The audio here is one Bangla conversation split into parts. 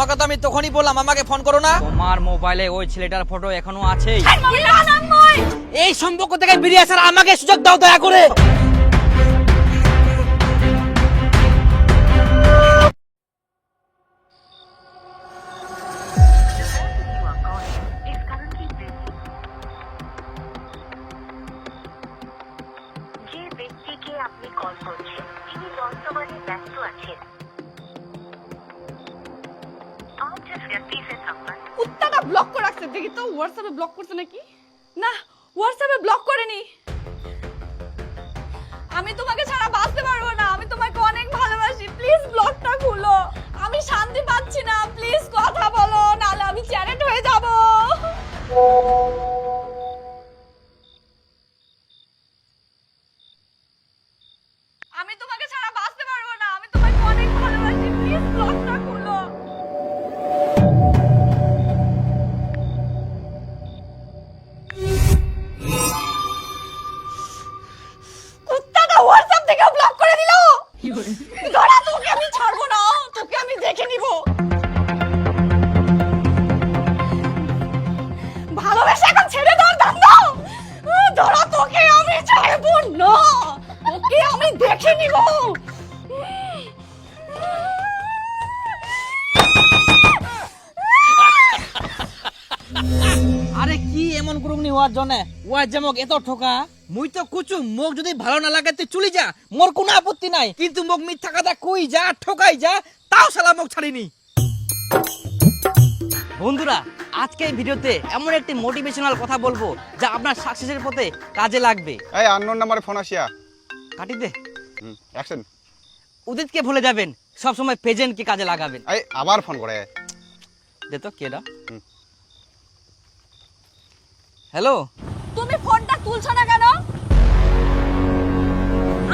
তোমাকে তো আমি তখনই বললাম আমাকে ফোন করো না। তোমার মোবাইলে ওই ছেলেটার ফটো এখনো আছে। এই সম্পর্ক থেকে বেরিয়ে আসার আমাকে সুযোগ দাও দয়া করে। যে ব্যক্তিকে আপনি কল করছেন তিনি বর্তমানে ব্যস্ত আছেন। आप जिस व्यक्ति से संपर्क কুত্তাটা ব্লক করে রাখছে, দেখি তো হোয়াটসঅ্যাপে ব্লক করছে নাকি। না, হোয়াটসঅ্যাপে ব্লক করেনি। আমি তোমাকে ছাড়া বাঁচতে পারবো না, আমি তোমাকে অনেক ভালোবাসি, প্লিজ ব্লকটা খুলো। আমি শান্তি পাচ্ছি না, প্লিজ কথা বলো, নাহলে আমি চ্যানেট হয়ে যাব। আমি তোমাকে ছাড়া বাঁচতে পারবো না, আমি তোমাকে অনেক ভালোবাসি, প্লিজ ব্লকটা খুলো। কুত্তাটা হোয়াটসঅ্যাপ থেকে ব্লক করে দিল। ধরা, তোকে আমি ছাড়বো না, তোকে আমি দেখে নিব। ভালোবেসে এখন ছেড়ে দাও ধান্দা। ধরা, তোকে আমি ছাড়বো না, তোকে আমি দেখে নিব। আরে কি এমন করুমনি হওয়ার জন্য ওয়ার যেমক এত ঠকা। মুই তো কুচু মোক যদি ভালো না লাগে তুই চলি যা, মোর কোনো আপত্তি নাই, কিন্তু মোক মিথ্যা কথা কই যা ঠকাই যা তাও শালা মোক ছাড়িনি। বন্ধুরা, আজকে এই ভিডিওতে এমন একটি মোটিভেশনাল কথা বলবো যা আপনার সাকসেসের পথে কাজে লাগবে। এই আননোন নাম্বারে ফোন আসিয়া কাটি দে। অ্যাকশন। উদিতকে ভুলে যাবেন, সব সময় প্রেজেন্টকে কাজে লাগাবেন। এই আবার ফোন করে। দে তো কেডা। হ্যালো, তুমি ফোনটা তুলছো না কেন?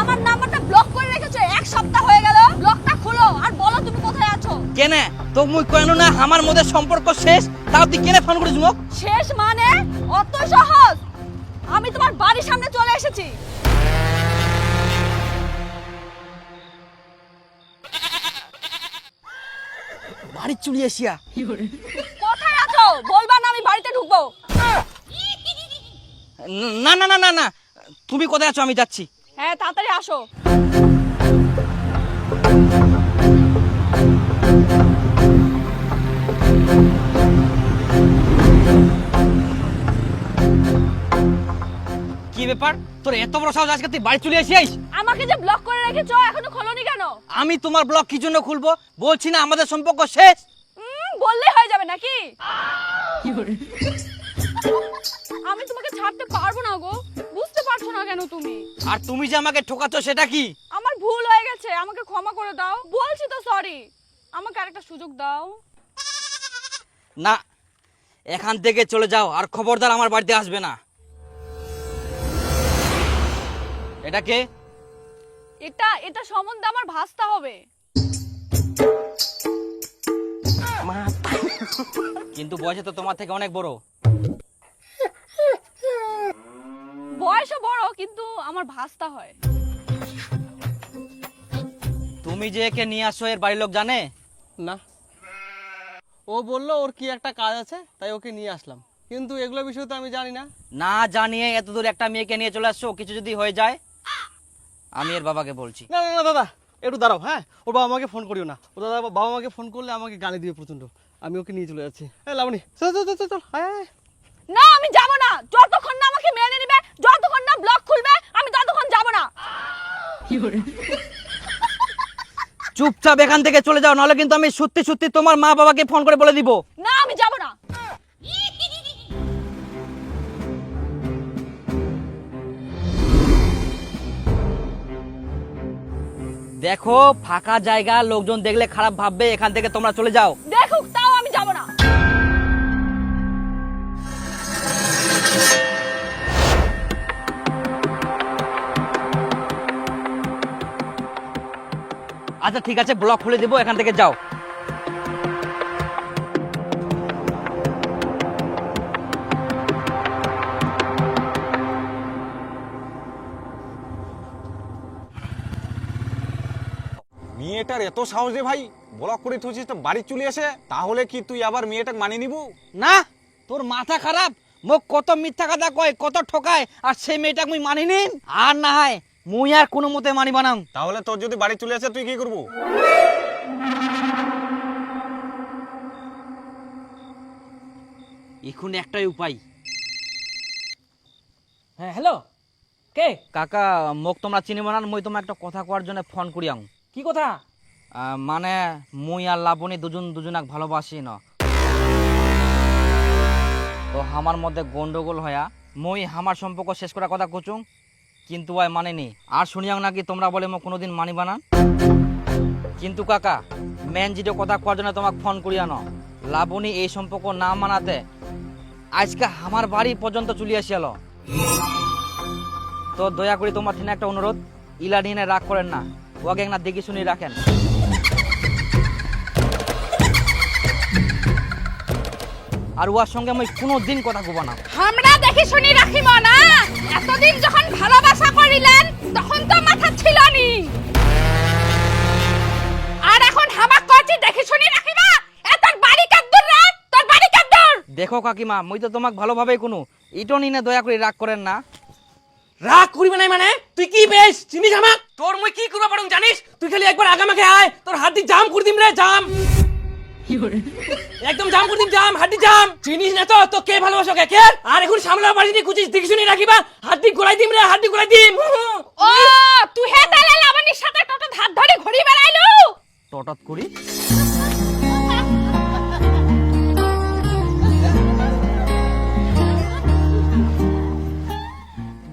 আমার নাম্বারটা ব্লক করে রেখেছো, এক সপ্তাহ হয়ে গেল। ব্লকটা খুলো আর বলো তুমি কোথায় আছো। কেনে তো মুই কইনো না আমার মধ্যে সম্পর্ক শেষ, তাও তুই কেনে ফোন করিস মোক? শেষ মানে অত সহজ? আমি তোমার বাড়ির সামনে চলে এসেছি। বাড়ি চুরি আসিয়া কোথায় আছো বলবা না, আমি বাড়িতে ঢুকবো। না না না না না, তুমি কোথায় আছো আমি যাচ্ছি। হ্যাঁ, তাড়াতাড়ি আসো। কি ব্যাপার তোর এত বড় সাহস, আজকে তুই বাড়ি চলে আসিস? আমাকে যে ব্লক করে রেখেছো এখনো খোলোনি কেন? আমি তোমার ব্লগ কি জন্য খুলবো? বলছি না আমাদের সম্পর্ক শেষ। বললেই হয়ে যাবে নাকি? আমি তোমাকে ছাড়তে পারবো না গো, বুঝতে পারছো না কেন তুমি? আর তুমি যে আমাকে ঠকাচ্ছ সেটা কি? আমার ভুল হয়ে গেছে, আমাকে ক্ষমা করে দাও। বলছি তো সরি, আমাকে আরেকটা সুযোগ দাও। না, এখান থেকে চলে যাও আর খবরদার আমার বাড়িতে আসবে না। এটা কে? এটা সম্বন্ধে আমার ভাস্তা হবে। কিন্তু বয়সে তো তোমার থেকে অনেক বড়। বয়সও বড়, কিন্তু আমার ভাস্তা হয়। তুমি যে একে নিয়ে আসছো এর বাড়ির লোক জানে? না, ও বললো ওর কি একটা কাজ আছে তাই ওকে নিয়ে আসলাম, কিন্তু এগুলো বিষয় তো আমি জানি না। না জানিয়ে এত দূর একটা মেয়েকে নিয়ে চলে আসছো, কিছু যদি হয়ে যায়? আমি এর বাবাকে বলছি। না না না দাদা, একটু দাঁড়াও। হ্যাঁ, ওর বাবা আমাকে ফোন করিও না। ও দাদা বাবা আমাকে ফোন করলে আমাকে গালি দিবে প্রচন্ড। আমি ওকে নিয়ে চলে যাচ্ছি। হ্যাঁ লাবণী, চল চল চল চল। হ্যাঁ না, আমি যাব না, যতক্ষণ না আমাকে মেনে নিবে, যতক্ষণ না ব্লক খুলবে, আমি ততক্ষণ যাব না। চুপচাপ এখান থেকে চলে যাও, নাহলে কিন্তু আমি সত্যি সত্যি তোমার মা বাবাকে ফোন করে বলে দিব। না, আমি যাব না। দেখো ফাঁকা জায়গা, লোকজন দেখলে খারাপ ভাববে, এখান থেকে তোমরা চলে যাও। দেখুক, তাও আমি যাব না। আচ্ছা ঠিক আছে, ব্লক খুলে দেবো, এখান থেকে যাও। মেয়েটার এত সাহস রে ভাই, ব্লক করে থুছিস তো বাড়ি চলে আসে, তাহলে কি তুই আবার মেয়েটাকে মানিয়ে নিবু? না তোর মাথা খারাপ, মোক কত মিথ্যা কথা কয়, কত ঠকায়, আর সেই মেয়েটাকে মুই মানি নিম? আর না হয় মুই আর কোনো মতে মানি বানাম। তাহলে তোর যদি বাড়ি চলে আসে তুই কি করবো? এখন একটাই উপায়। হ্যাঁ হ্যালো, কে? কাকা মোক তোমরা চিনিব না, মুই তোমার একটা কথা কোয়ার জন্য ফোন করি আম। কি কথা? মানে মুই আর লাবণী দুজনাক ভালোবাসি না, তো আমার মধ্যে গন্ডগোল হয়া মুই আমার সম্পর্ক শেষ করার কথা কচুং, কিন্তু ওই মানেনি। আর শুনিয়াং নাকি তোমরা বলে মোক কোনোদিন মানিবা না। কিন্তু কাকা মেন যেটা কথা কোয়ার জন্য তোমাকে ফোন করিয়া ন, লাবণী এই সম্পর্ক না মানাতে আজকে আমার বাড়ি পর্যন্ত চলে আসিয়াল। তো দয়া করে তোমার ঠিনা একটা অনুরোধ, ইলা নিয়ে রাগ করেন না, ওকে না দেখি শুনি রাখেন। আর ওর সঙ্গে আমি কোনোদিন কথা কব না। আমরা দেখি শুনি রাখিব না? এতদিন যখন ভালোবাসা করিলেন তখন তো মাথা ছিল নি, আর এখন হামাক করছি দেখি শুনি রাখিবা? এ তোর বাড়ি কাদ্দুর রে, তোর বাড়ি কাদ্দুর। দেখো কাকিমা, মুই তো তোমাকে ভালোভাবেই কোনো ইটো নিনে দয়া করে রাগ করেন না। রাগ করিবে নাই মানে? তুই কি বেশ চিনিস আমাক? তোর মুই কি করবা পারুম জানিস? তুই খালি একবার আগামাকে আয়, তোর হাড্ডি জাম করে দিম রে, জাম। একদম জাম করে দিম, জাম, হাড্ডি জাম। চিনিস না তো তো কে ভালোবাসো কে কে? আর এখন সামলা বাড়ি দিয়ে কুচিস দেখি শুনি রাখিবা, হাড্ডি গোলাই দিম রে, হাড্ডি গোলাই দিম। ও তুই হে তালে লাবণীর সাথে টোটো হাত ধরে ঘুরি বেড়াইলু? টটত করি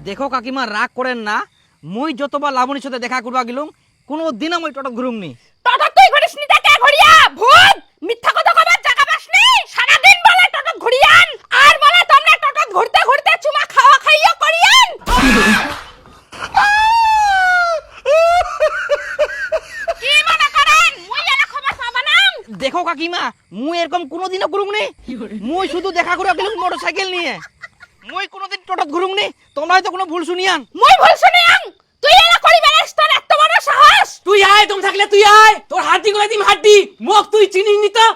দেখো কাকিমা, রাগ করেন না। মুই যতবার লাবণীর সাথে দেখা করবা গেলুম, কোনো দিনও মুই টটত ঘুরুমনি। টোটো তুই ঘুরিস নি তা কে ঘুরিয়া? ভূত মিথ্যা কথা কবার জায়গা পাসনি? সারা দিন বলে টোটো ঘুরিয়ান, আর বলে তোমরা টোটো ঘুরতে ঘুরতে চুমা খাওয়া খাইয়া করিয়ান। কি মনে করেন মুই এলা খবর পাবা না? দেখো কাকিমা, মুই এরকম কোনোদিনও ঘুরুমনি। মুই শুধু দেখা করে গেলুম মোটরসাইকেল নিয়ে, মুই কোনোদিন টটত ঘুরুমনি। তোমরা হয়তো কোনো ভুল শুনিয়ান। মুই ভুল শুনিয়াং? তুই এলা করি বেড়াস, তোর এত বড় সাহস? তুই আয়, তুমি থাকলে তুই আয়, তোর হাড্ডি গোলাই দিম, হাড্ডি। মুখ তুই চিনিস নি তো?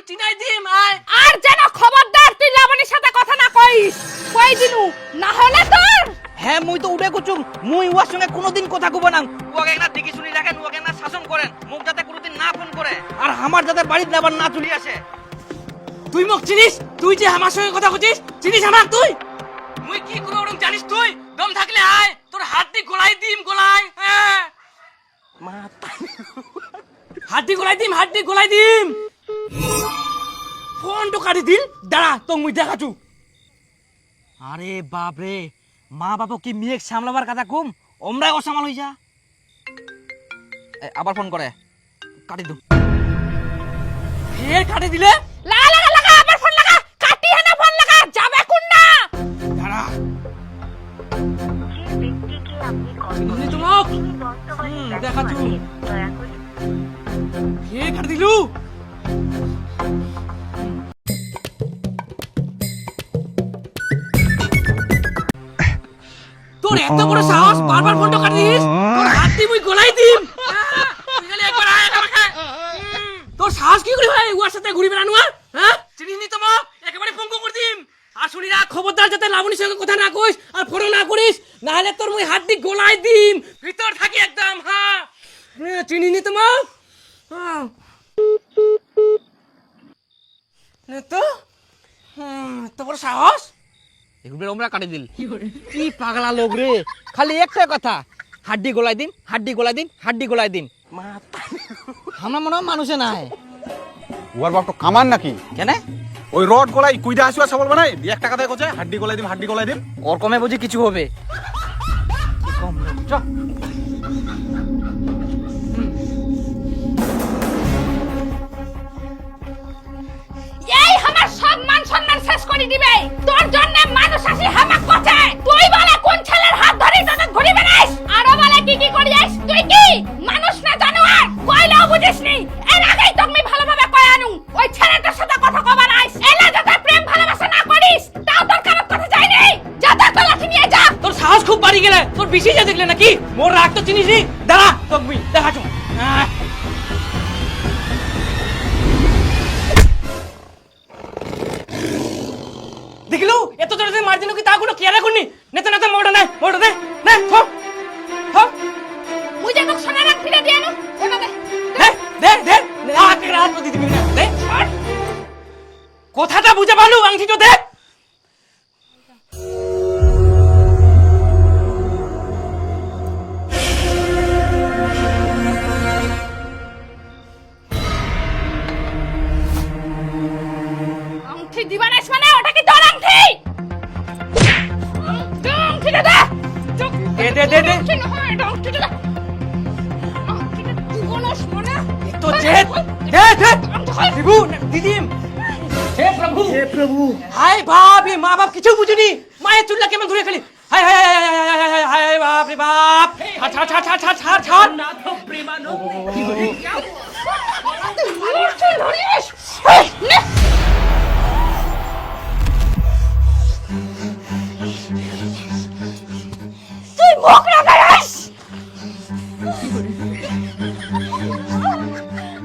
চিনাই দিম, আয়। আর যেন খবরদার তুই লাবণীর সাথে কথা না কইস, কই দিনু, না হলে তোর। হ্যাঁ মুই তো উঠে কুচুম, মুই ওর সঙ্গে কোনোদিন কথা কব না। ওকে না দেখি শুনি রাখেন, ওকে না শাসন করেন, মুখ যাতে কোনোদিন না ফোন করে, আর আমার যাতে বাড়িতে আবার না চলে আসে। তুই মুখ চিনিস? তুই যে আমার সঙ্গে কথা বলছিস, চিনিস আমাক তুই? মুই কি করব ওরম জানিস তুই? দম থাকলে আয়, তোর হাড্ডি গোলাই দিম, গোলাই। হ্যাঁ হাড্ডি গোলাই দিম, হাড্ডি গোলাই দিম। ফোন তো কাটি দিল, দাঁড়া তো মুই দেখাচু। আরে বাপ রে, মা বাবা কি মেয়ে সামলাবার কথা কম, ওমরাই অসামাল হই যা। আবার ফোন করে, কাটি দু। ফের কাটি দিলে? লাগা লাগা লাগা, আবার ফোন লাগা, কাটি হেনা ফোন লাগা, যাবে কোন না। দাঁড়া যে ব্যক্তিকে আপনি কল চিনি তো মুখ। তিনি বর্তমানে ব্যস্ত দেখাচু। আছেন। দয়া করে ফের কাটি দিলু। তোর এত বড় সাহস, বারবার ফোনটা কাটি দিস? তোর হাড্ডি মুই গোলাই দিম। তুই খালি একবার আয় আমাকে। তোর সাহস কি করে হয় ওর সাথে ঘুরি বেড়ানো? হ্যাঁ চিনিস নি তো মা, একেবারে পঙ্গু করে দিম। আর শুনি না, খবরদার যাতে লাবণীর সঙ্গে কথা না কইস আর ফোন না করিস, না হলে তোর মুই হাড্ডি গোলাই দিম, ভিতর থাকি একদম। হ্যাঁ চিনিস নি তো মা? তো তো বড় সাহস। এগুলো ওমরা কাটি দিল। কি পাগলা লোক রে, খালি একটা কথা, হাড্ডি গোলাই দিন, হাড্ডি গোলাই দিন, হাড্ডি গোলাই দিন। আমার মনে হয় মানুষে নাই। ওর বাপ তো কামান নাকি? কেন ওই রড গলাই কুইদা আসুয়া সবল বানাই এক টাকা দেয় কোচে, হাড্ডি গলাই দিম, হাড্ডি গলাই দিম। ওর কমে বুঝি কিছু হবে? কি কম লোক, চ। এই আমার সম্মান সম্মান শেষ করে দিবে। তোর জন্য মানুষ আসি হামাক করছে। তুই বলে কোন ছেলের হাত ধরে তোকে ঘুরি বেড়াইস, আরো বলে কি কি করিস? তুই কি মানুষ না জানোয়ার? কইলেও বুঝিস নি। এর আগেই তুমি ভালোভাবে কই আনু ওই ছেলেটার সাথে কথা কবা নাইস। এলা যাতে প্রেম ভালোবাসা না করিস, তাও তোর কারোর কথা যাই নাই। যা তো লাঠি নিয়ে যা। তোর সাহস খুব বাড়ি গেলে, তোর বেশি যা দেখলে নাকি? মোর রাগ তো চিনিস নি, দাঁড়া তো মুই দেখাচু। দেখিলো এত জোরে মারছিল কি তা কোনো কেয়ার করনি নেতা নেতা মোড়া দে নে থো থো মুই যেন সোনার আংটি দিয়ে আনো ওটা দে দে আকে রাত প্রতি দিবি না দে কথাটা বুঝে পারলু আংটিটা দে আংটি দিবানেস মানে ওটা কি তোর আংটি আংটিটা দে দে আংটিটা দে দিবানেস মানে তো জেদ দে দিবু দিদিম হে প্রভু হায় বাপ এ মা বাপ কিছু বুঝুনি মায়ের চুল্লা কেমন ধরে খালি হায় হায় হায় হায় বাপ রে বাপ ছাড় না তো প্রেমানো কি হলি তুই মুখ লাগাইস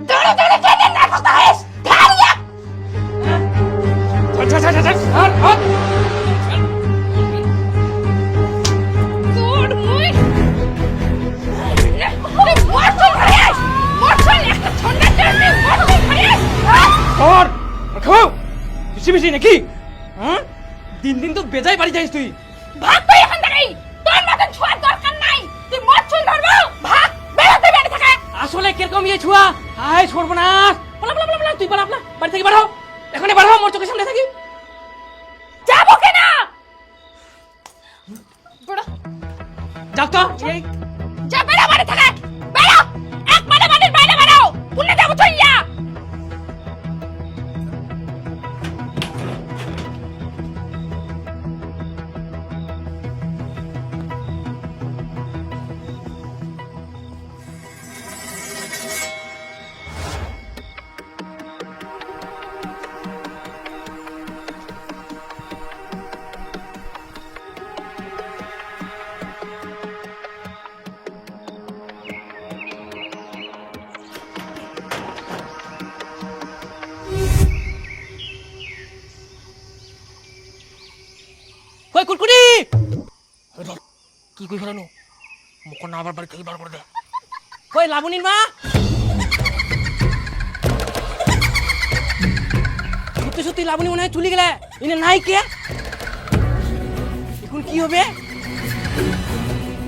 দাঁড়া কেন না কথাইস দাঁড়িয়ে ছাড় তোর মুই তুই মরছল খাইস মরছল একটা ঠান্ডা জন্য মরছল খাইস और रखो বেশি নাকি হ্যাঁ দিন তো বেজায় বাড়ি যাইস তুই ভাগ তুই এখান থেকে তোর মতন ছোঁয়ার দরকার নাই তুই মরছল ধরবো ভাগ বেরোতে বেরোতে থাকে আসলে কিরকম ইয়ে ছুয়া হায় সর্বনাশ বলা তুই বলা বাড়ি থেকে বাড়াও এখানে বাড়াও মোর চোখের সামনে থাকি যাবো কেনা বড় যাও তো এই যা বেরো বাড়ি থেকে বেরো এক মানে বাড়ির বাইরে বেরো পুনে যাবো চইয়া কই কুরকুরি কি কই ফেলানো মুখ না আবার বাড়ি থেকে বার করে দে কই লাবণীর মা সত্যি লাবণী মনে হয় চলে গেলে ইনে নাই কে এখন কি হবে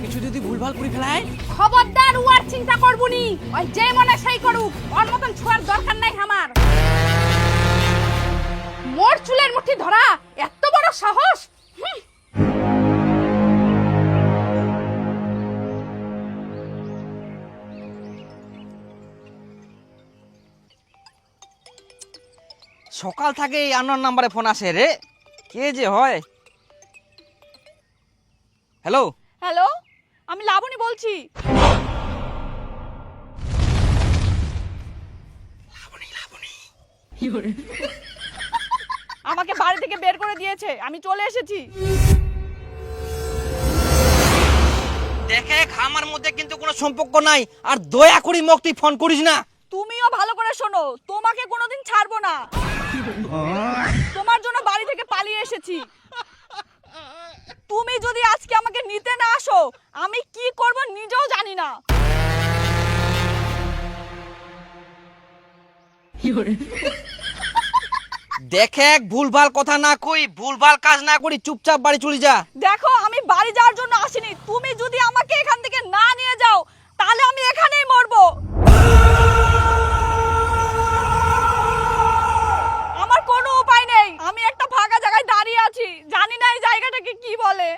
কিছু যদি ভুলভাল করে ফেলায় খবরদার উয়ার চিন্তা করবুনি ওই যে মনে সেই করুক ওর মতন ছোঁয়ার দরকার নাই আমার মোর চুলের মুঠি ধরা এত বড় সাহস সকাল থেকে এই আননোন নাম্বারে ফোন আসে রে কে যে হয় হ্যালো হ্যালো আমি লাবণী বলছি আমাকে বাড়ি থেকে বের করে দিয়েছে আমি চলে এসেছি দেখে আমার মধ্যে কিন্তু কোনো সম্পর্ক নাই আর দয়া করি মোক তুই ফোন করিস না তুমিও ভালো করে শোনো তোমাকে কোনোদিন ছাড়বো না তোমার জন্য বাড়ি থেকে পালিয়ে এসেছি তুমি যদি আজকে আমাকে নিতে না আসো আমি কি করব নিজেও জানি না দেখে ভুলভাল কথা না কই ভুলভাল কাজ না করি চুপচাপ বাড়ি চলে যা দেখো আমি বাড়ি যাওয়ার জন্য আসিনি তুমি যদি আমাকে এখান থেকে না নিয়ে যাও তাহলে আমি এখানেই মরবো আমার কোনো উপায় নেই আমি একটা ফাঁকা জায়গায় দাঁড়িয়ে আছি জানি না এই জায়গাটাকে কি বলে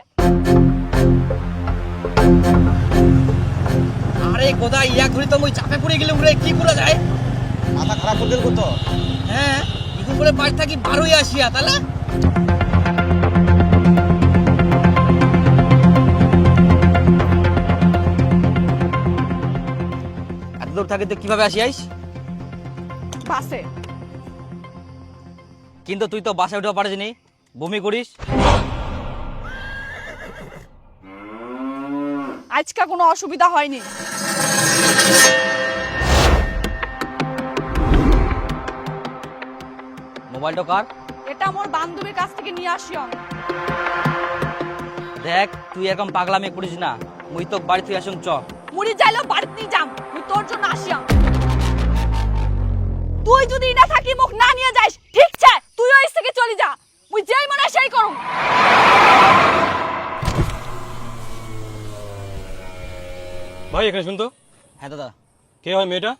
আরে কোদা ইয়া ঘুরি তো মই চাপে পড়ে গেলাম রে কি করা যায় মাথা খারাপ করে দিল তো হ্যাঁ এখন করে বাড়ি থাকি 12 আসিয়া তাহলে এত দূর থাকি তো কিভাবে আসিয়াইস বাসে কিন্তু তুই তো বাসে উঠে পারিস নি বমি করিস আজকে কোনো অসুবিধা হয়নি মোবাইলটা কার এটা মোর বান্ধবীর কাছ থেকে নিয়ে আসিও। দেখ তুই এরকম পাগলামি করিস না, মুই তো বাড়ি তুই আসুন চ। মুড়ি যাইলেও বাড়িতে নিয়ে যাম, মুই তোর জন্য আসিয়াম। তুই যদি না থাকি মুখ না নিয়ে যাইস, ঠিক আছে তুইও এস থেকে চলে যা, মুই যেই মনে হয় সেই করুম। ভাই এখানে শুন তো, হ্যাঁ দাদা। কে হয় মেয়েটা?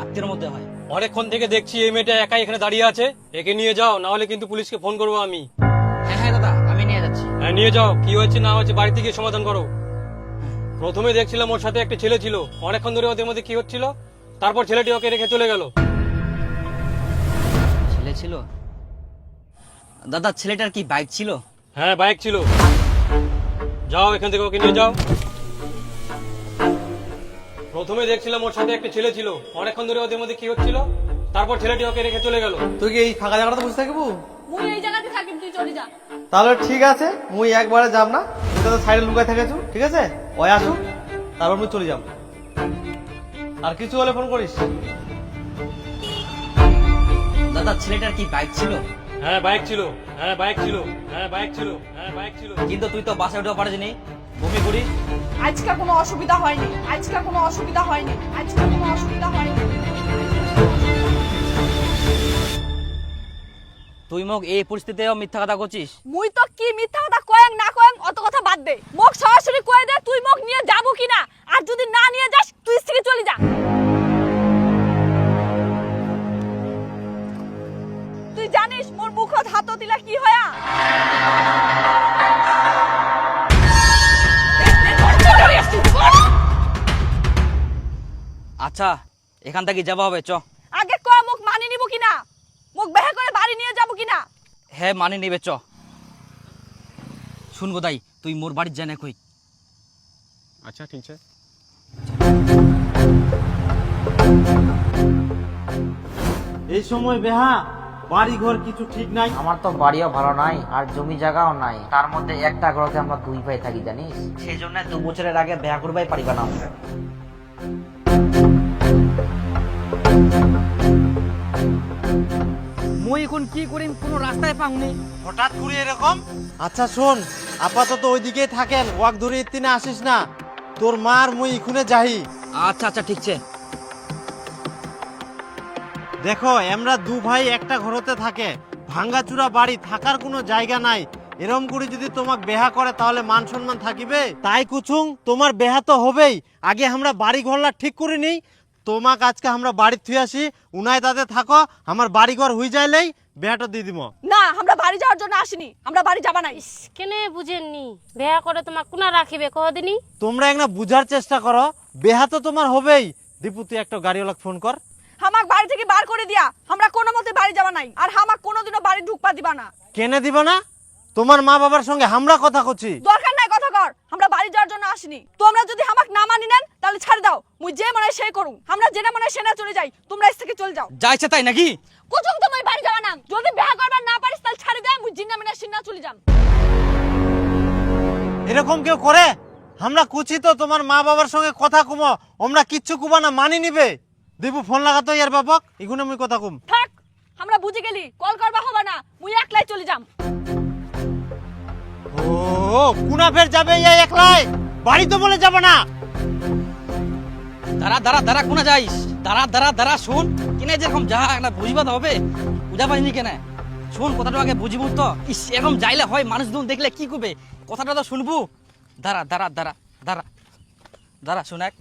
আত্মীয়ের মধ্যে হয়। অনেকক্ষণ থেকে দেখছি এই মেয়েটা একাই এখানে দাঁড়িয়ে আছে, একে নিয়ে যাও, না হলে কিন্তু পুলিশকে ফোন করবো আমি। হ্যাঁ হ্যাঁ দাদা, আমি নিয়ে যাচ্ছি। হ্যাঁ নিয়ে যাও, কি হয়েছে না হয়েছে বাড়িতে গিয়ে সমাধান করো। প্রথমে দেখছিলাম ওর সাথে একটা ছেলে ছিল, অনেকক্ষণ ধরে ওদের মধ্যে কি হচ্ছিল, তারপর ছেলেটি ওকে রেখে চলে গেল। ছেলে ছিল? দাদা ছেলেটার কি বাইক ছিল? হ্যাঁ বাইক ছিল। যাও এখান থেকে ওকে নিয়ে যাও। প্রথমে দেখছিলাম ওর সাথে একটা ছেলে ছিল, অনেকক্ষণ ধরে ওদের মধ্যে কি হচ্ছিল, তারপর ছেলেটি ওকে রেখে চলে গেল। তুই কি এই ফাঁকা জায়গাটা বসে থাকবো? মুই এই জায়গাতে থাকিম, তুই চলে যা। তাহলে ঠিক আছে, মুই একবারে যাব না, তুই তো সাইডে লুকাই থাকেছু, ঠিক আছে? ওই আসু, তারপর মুই চলে যাব। আর কিছু হলে ফোন করিস। দাদা ছেলেটার কি বাইক ছিল? হ্যাঁ বাইক ছিল, হ্যাঁ বাইক ছিল, হ্যাঁ বাইক ছিল, হ্যাঁ বাইক ছিল। কিন্তু তুই তো বাসে উঠে পারিসনি, বমি করিস। আজকে কোনো অসুবিধা হয়নি, আজকে কোনো অসুবিধা হয়নি, আজকে কোনো অসুবিধা হয়নি। তুই মোক এই পরিস্থিতিতেও মিথ্যা কথা করছিস? মুই তো কি মিথ্যা কথা কয়েং না কয়েং অত কথা বাদ দে, মোক সরাসরি কয়ে দে তুই মোক নিয়ে যাবো কিনা, আর যদি না নিয়ে যাস তুই থেকে চলে যা। তুই জানিস মোর মুখত হাত দিলা কি হয়া? আচ্ছা এখান থেকে যাওয়া হবে, চ। আগে কয় মোক মানি নিব কিনা, মোক বেহা করে বাড়ি নিয়ে যাবো কিনা? হ্যাঁ মানে নিবে, চ। শুন গোদাই, তুই মোর বাড়ির জানে কই। আচ্ছা ঠিক আছে। এই সময় বেহা বাড়ি ঘর কিছু ঠিক নাই। আমার তো বাড়িও ভালো নাই আর জমি জায়গাও নাই, তার মধ্যে একটা ঘরতে আমরা দুই ভাই থাকি জানিস, সেই জন্য 2 বছরের আগে বিয়া করবাই পারিবা না আমরা। মই এখন কি করিম, কোনো রাস্তায় পাওনি। হঠাৎ করে এরকম? আচ্ছা শোন, আপাতত ওইদিকে থাকেন, ওয়াক ধরে ইতিনে আসিস না, তোর মার মুই ইখুনে যাহি। আচ্ছা আচ্ছা ঠিক আছে। দেখো আমরা 2 ভাই একটা ঘরতে থাকে, ভাঙ্গাচুরা বাড়ি, থাকার কোনো জায়গা নাই। এরম করে যদি তোমাকে বেহা করে তাহলে মান সম্মান থাকিবে? তাই কুছুং তোমার বেহা তো হবেই, আগে আমরা বাড়ি ঘরলা ঠিক করে নিই। তোমাকে আজকে আমরা বাড়ি থুই আসি, উনায় তাতে থাকো, আমার বাড়ি ঘর হয়ে যাইলেই বেহাটা দিয়ে দিব। না, আমরা বাড়ি যাওয়ার জন্য আসিনি, আমরা বাড়ি যাবা নাই। কেনে বুঝেননি বেহা করে তোমার কোনা রাখিবে কদিনই? তোমরা একটা বুঝার চেষ্টা করো, বেহা তো তোমার হবেই। দীপু তুই একটা গাড়িওয়ালা ফোন কর। হামাক বাড়ি থেকে বার করে দিয়া, আমরা কোনো মতে বাড়ি যাবা নাই, আর হামাক কোনোদিনও বাড়ি ঢুকপা দিবা না। কেনে দিবা না? তোমার মা বাবার সঙ্গে আমরা কথা করছি। দরকার নাই কথা কর, আমরা বাড়ি যাওয়ার জন্য আসিনি। তোমরা যদি হামাক না মানি নেন তাহলে ছাড় দাও, মুই যে মনে হয় সেই করুম। আমরা যেটা মনে হয় সেটা চলে যাই, তোমরা এস থেকে চলে যাও। যাইছে তাই নাকি? কুচুং তো মই বাড়ি যাবা না, যদি বিয়া করবার না পারিস তাহলে ছাড়ি দেয়, মুই জিন্না মিনা সিন্না চলে যাম। এরকম কেউ করে? আমরা কুচি তো তোমার মা বাবার সঙ্গে কথা কুমো, আমরা কিচ্ছু কুবা না, মানি নিবে। দীপু ফোন লাগাতো ইয়ার বাপক, এগুনে মুই কথা কুম। থাক, আমরা বুঝে গেলি, কল করবা হবে না, মুই একলাই চলে যাম। ও কুনা ফের যাবে ইয়া একলাই? বাড়ি তো বলে যাব না। দাঁড়া দাঁড়া দাঁড়া, কোনা যাইস? দাঁড়া দাঁড়া দাঁড়া, শুন কিনে যেরকম যা একটা বুঝবা তো হবে, বুঝা পারিনি কেন? শুন কথাটা আগে বুঝবো তো। ইস এরকম যাইলে হয়, মানুষ দুন দেখলে কি করবে, কথাটা তো শুনবো। দাঁড়া দাঁড়া দাঁড়া দাঁড়া দাঁড়া, শুন এক।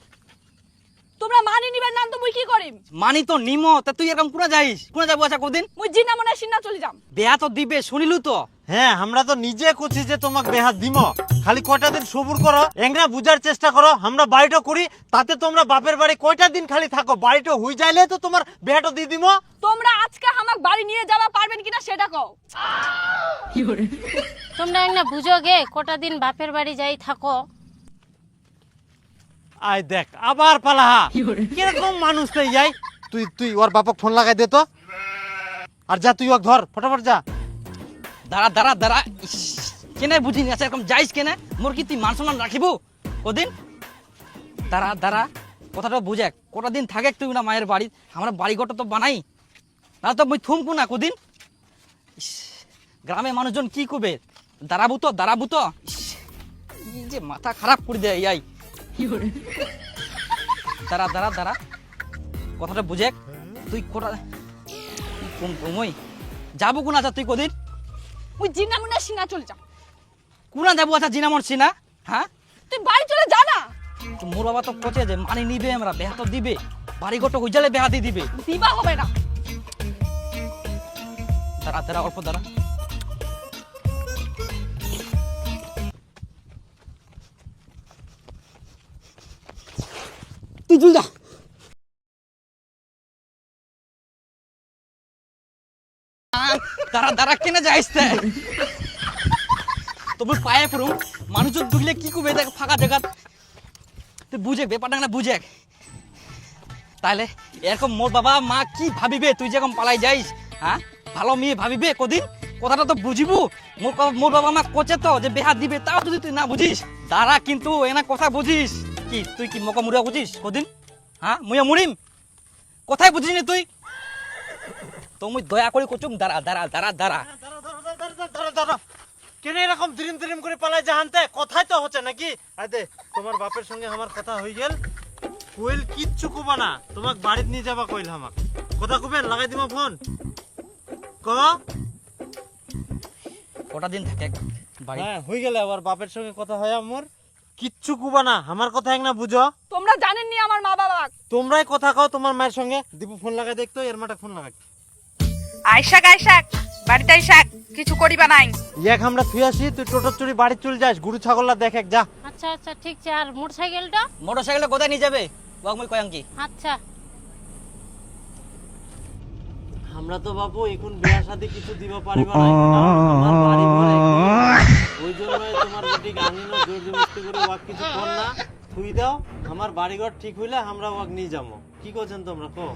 তোমরা মানি নিবেন না তো মুই কি করিম? মানি তো নিমো, তা তুই এরকম কোনা যাইস? কোনা যাবো আচ্ছা কদিন? মুই জিন্না মনে হয় সিন্না চলে যাম। বেয়া তো দিবে, শুনিলু তো। হ্যাঁ আমরা তো নিজে কুচি যে তোমাকে বেহাত দিম, খালি কয়টা দিন সবুর করো, এংরা বুঝার চেষ্টা করো। আমরা বাড়িটা করি, তাতে তোমরা বাপের বাড়ি কয়টা দিন খালি থাকো, বাড়িটা হই যাইলে তো তোমার বেহাটা দিয়ে দিব। তোমরা আজকে হামাক বাড়ি নিয়ে যাবা পারবেন কিনা সেটা কও। তোমরা একটা বুঝো গে, কটা দিন বাপের বাড়ি যাই থাকো। আয় দেখ আবার পালাহা, কিরকম মানুষ তো যাই। তুই তুই ওর বাপক ফোন লাগাই দে তো, আর যা তুই ওকে ধর, ফটাফট যা। দাঁড়া দাঁড়া দাঁড়া, ইস কেনে বুঝিনি আচ্ছা এরকম যাইস কেনে? মোর কি তুই মান সম্মান রাখিব কদিন? দাঁড়া দাঁড়া, কথাটা বুঝে কটা দিন থাকে তুই না মায়ের বাড়ি, আমরা বাড়িঘরটা তো বানাই না তো মুই থুমকু না কদিন। ইস, গ্রামে মানুষজন কি করবে, দাঁড়াবো তো ইস, কি যে মাথা খারাপ করে দেয় ইয়াই। দাঁড়া কথাটা বুঝে তুই কটা মই যাবো কোন আচ্ছা তুই কদিন ওই জিনা মুনা সিনা চলে যা। কোনা যাবো আচ্ছা জিনামর সিনা? হ্যাঁ তুই বাড়ি চলে যা না। তো মোর বাবা তো কচে যে মানি নিবে, আমরা বেহা তো দিবে, বাড়িঘরটা হইজালে বেহা দিয়ে দিবে। দিবা হবে না। দাঁড়া অল্প দাঁড়া। তুই চল যা। দাঁড়া কেনে যাইস তবু পায়ে পড়ুম, মানুষজন ঢুকলে কি করবে দেখ ফাঁকা জায়গা। তুই বুঝে ব্যাপারটা না বুঝে, তাহলে এরকম মোর বাবা মা কি ভাবিবে তুই যেরকম পালাই যাইস? হ্যাঁ ভালো মেয়ে ভাবিবে কদিন, কথাটা তো বুঝিবু। মোর বাবা মা কোচে তো যে বেহা দিবে, তাও যদি তুই না বুঝিস। দাঁড়া কিন্তু এনা কথা বুঝিস কি, তুই কি মকা মুড়া বুঝিস কদিন? হ্যাঁ মুইয়া মুড়িম, কোথায় বুঝিস নি তুই? তো মুই দয়া করে কোচুম, দাঁড়া। কেন এরকম দ্রিম করে পালাই জাহানতে? কথাই তো হচ্ছে নাকি? আরে তোমার বাপের সঙ্গে আমার কথা হয়ে গেল, কইল কিচ্ছু কুবা না, তোমাক বাড়িতে নিয়ে যাবা কইল আমাক। কথা কুবেন লাগাই দিমা ফোন ক। কটা দিন থাকে বাড়ি? হ্যাঁ হয়ে গেলে আবার বাপের সঙ্গে কথা হয় আমার, কিচ্ছু কুবা না, আমার কথা এক না বুঝো। তোমরা জানেননি আমার মা বাবা। তোমরাই কথা কও তোমার মায়ের সঙ্গে। দীপু ফোন লাগাই দেখতো, এর মাটা ফোন লাগাই। আইসাক বাড়িতে আইসাক, কিছু করিবা নাই। এক আমরা থুই আসি, তুই টোটো চুরি বাড়ি চলে যাস, গরু ছাগলরা দেখ যা। আচ্ছা ঠিক আছে। আর মোটরসাইকেলটা? মোটরসাইকেলটা কোথায় নিয়ে যাবে ওয়াক মুই কয়াং কি? আচ্ছা আমরা তো বাবু এখন বিয়া শাদি কিছু দিব পারিবা না, আমার বাড়ি ঘর একদম, ওই জন্য তোমার বেটি আনিনো জোর জবরদস্তি করে ওয়াক কিছু কর না, থুই দাও। আমার বাড়ি ঘর ঠিক হইলে আমরা ওয়াক নিয়ে যাবো। কি করছেন তোমরা কো?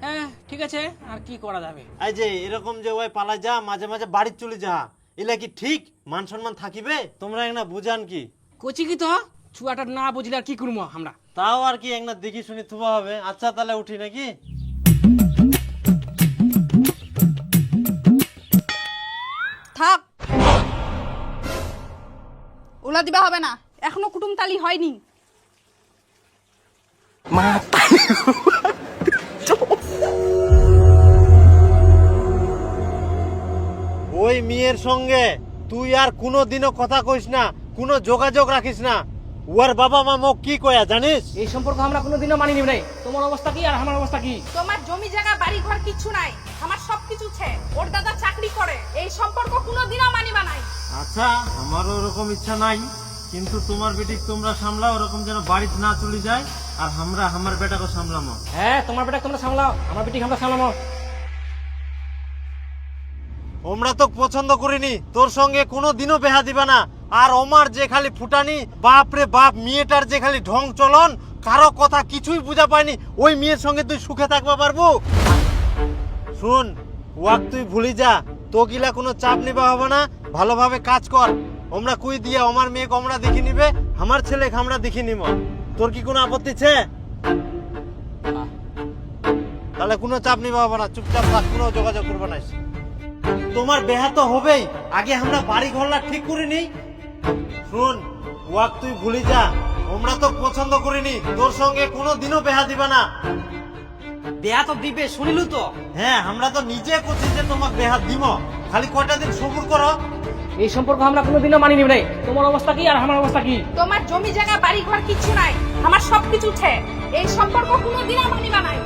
হ্যাঁ ঠিক আছে, আর কি করা যাবে। এই যে এরকম যে ওই পালাই যা, মাঝে মাঝে বাড়ি চলে যা, এলা কি ঠিক মান সম্মান থাকিবে? তোমরা একটা বুঝান কি? কচি কি তো ছুয়াটা না বুঝলে আর কি করবো আমরা? তাও আর কি একটা দেখি শুনি থুবা হবে। আচ্ছা তাহলে উঠি নাকি? থাক, ওলা দিবা হবে না, এখনো কুটুম তালি হয়নি। ওই মেয়ের সঙ্গে তুই আর কোনোদিনও কথা কইস না, কোনো যোগাযোগ রাখিস না। ওর বাবা মা মোক কি কয়া জানিস? এই সম্পর্ক আমরা কোনোদিনও মানি নিব নাই। তোমার অবস্থা কি আর আমার অবস্থা কি? তোমার জমি জায়গা বাড়ি ঘর কিছু নাই, আমার সবকিছু আছে। ওর দাদা চাকরি করে, এই সম্পর্ক কোনোদিনও মানিবা নাই। আচ্ছা আমারও ওরকম ইচ্ছা নাই, কিন্তু তোমার বেটিক তোমরা সামলাও, ওরকম যেন বাড়িতে না চলে যায়, আর আমরা আমার বেটাকে সামলামো। হ্যাঁ তোমার বেটা তোমরা সামলাও, আমার বেটি আমরা সামলামো। আমরা তো পছন্দ করিনি, তোর সঙ্গে কোনো দিনও বেহা দিবা না। আর আমার যে খালি ফুটানি, বাপ রে বাপ, মেয়েটার যে খালি ঢং চলন, কারো কথা কিছুই বুঝা পাইনি। ওই মেয়ের সঙ্গে তুই সুখে থাকবা পারবো? শুন ওয়াক তুই ভুলি যা, তো গিলা কোনো চাপ নিবা হবে না, ভালোভাবে কাজ কর। আমরা কুই দিয়ে আমার মেয়েকে আমরা দেখে নিবে, আমার ছেলে আমরা দেখে নিব। তোর কি কোনো আপত্তি আছে? তাহলে কোনো চাপ নিবা হবে না, চুপচাপ থাক, কোনো যোগাযোগ করবে না। তোমার বেহা তো হবেই, আগে আমরা বাড়ি ঘরলা ঠিক করে নিই। শুন ওয়াক তুই ভুলি যা, আমরা তো পছন্দ করিনি, তোর সঙ্গে কোনো দিনও বেহা দিবা না। বেহা তো দিবে শুনিলু তো। হ্যাঁ আমরা তো নিজে করছি যে তোমাকে বেহা দিব, খালি কয়টা দিন সবুর করো। এই সম্পর্ক আমরা কোনোদিনও মানি নিব নাই। তোমার অবস্থা কি আর আমার অবস্থা কি? তোমার জমি জায়গা বাড়ি ঘর কিছু নাই, আমার সবকিছু আছে। এই সম্পর্ক কোনোদিনও মানিবা নাই।